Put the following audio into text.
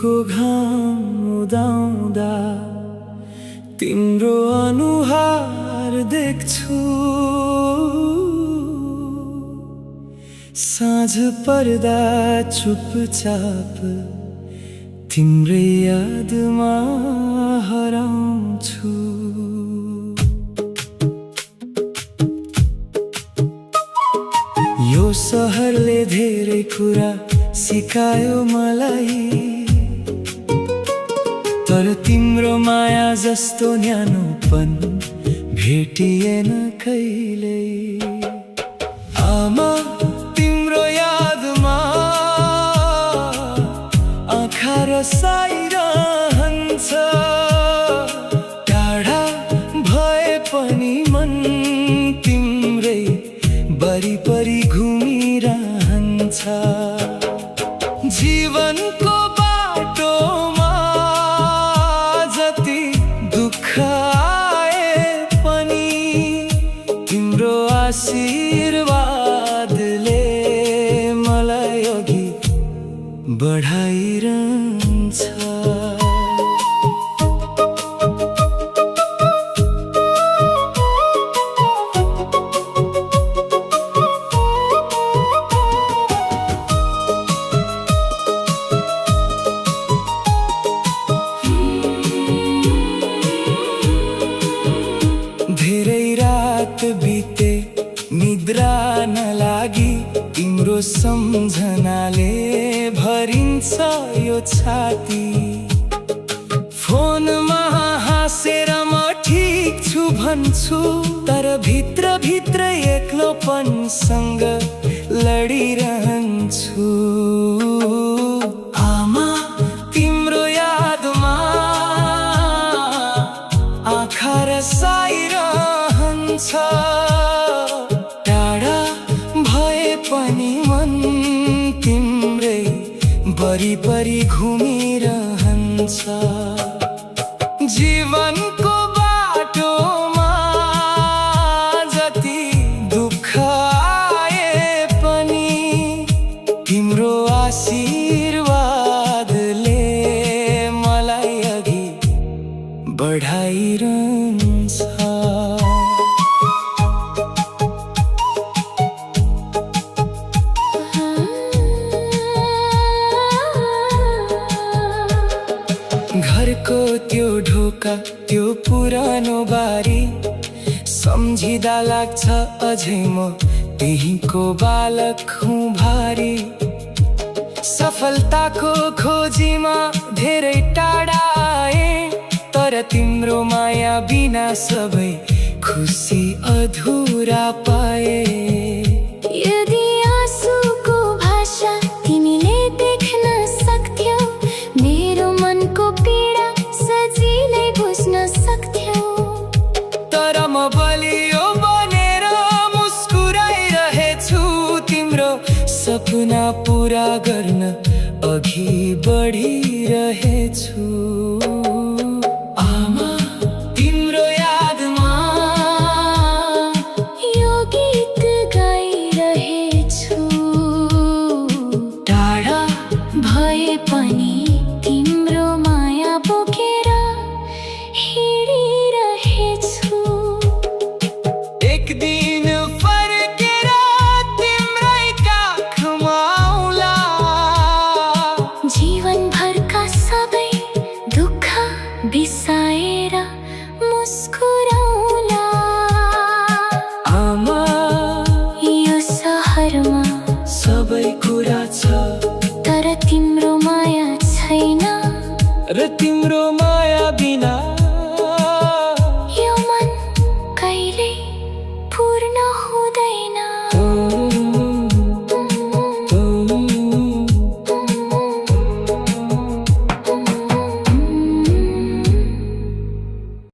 दिनको घाम उदाउँदा तिम्रो अनुहार देख्छु। साँझ पर्दा चुपचाप तिम्रै यादमा हराउँछु। यो सहरले धेरै कुरा सिकायो मलाई, तर तिम्रो माया जस्तो न्यानोपन भेटिएन कहिल्यै। आमा तिम्रो यादमा आँखा रसाइरहन्छ, टाढा भए पनि मन तिम्रै वरिपरि घुमिरहन्छ। जीवनको बाटोमा जति दुःख आए पनि तिम्रो आशीर्वादले मलाई अघि बढाइरहन्छ। धेरै रात बिते निद्रा नलागी, तिम्रो सम्झनाले भरिन्छ यो छाती। फोनमा हाँसेर म ठिक छु भन्छु, तर भित्र भित्र एक्लोपनसँग लडिरहन्छु। आमा तिम्रो यादमा आँखा रसाइरहन्छ, टाढा भए पनि मन तिम्रै वरिपरि घुमिरहन्छ। जीवनको बाटोमा जति दुःख आए पनि तिम्रो आशीर्वादले मलाई अघि बढाइरहन्छ। घरको त्यो ढोका त्यो पुरानो बारी सम्झिँदा लाग्छ अझै म त्यहीको बालक हुँ भारी। सफलताको खोजीमा धेरै टाढा आए, तर तिम्रो माया बिना सबै खुसी अधुरा पाए। यदि आँसुको भाषा तिमीले देख्न सक्थ्यौ, मेरो मनको पीडा सजिलै बुझ्न सक्थ्यौ। तर म बलियो बनेर मुस्कुराइरहेछु, तिम्रो सपना पुरा गर्न अघि बढिरहेछु। आमा तिम्रो यादमा यो गीत गाइरहेछु, टाढा भए पनि तिम्रो माया बोकेर हिँडिरहेछु। एक दिन फर्केर तिम्रै काखमा आउला, जीवनभरका सबै दुःख बिसाएर मुस्कुराउला। आमा यो सहरमा सबै कुरा छ, तर तिम्रो माया छैन। र तिम्रो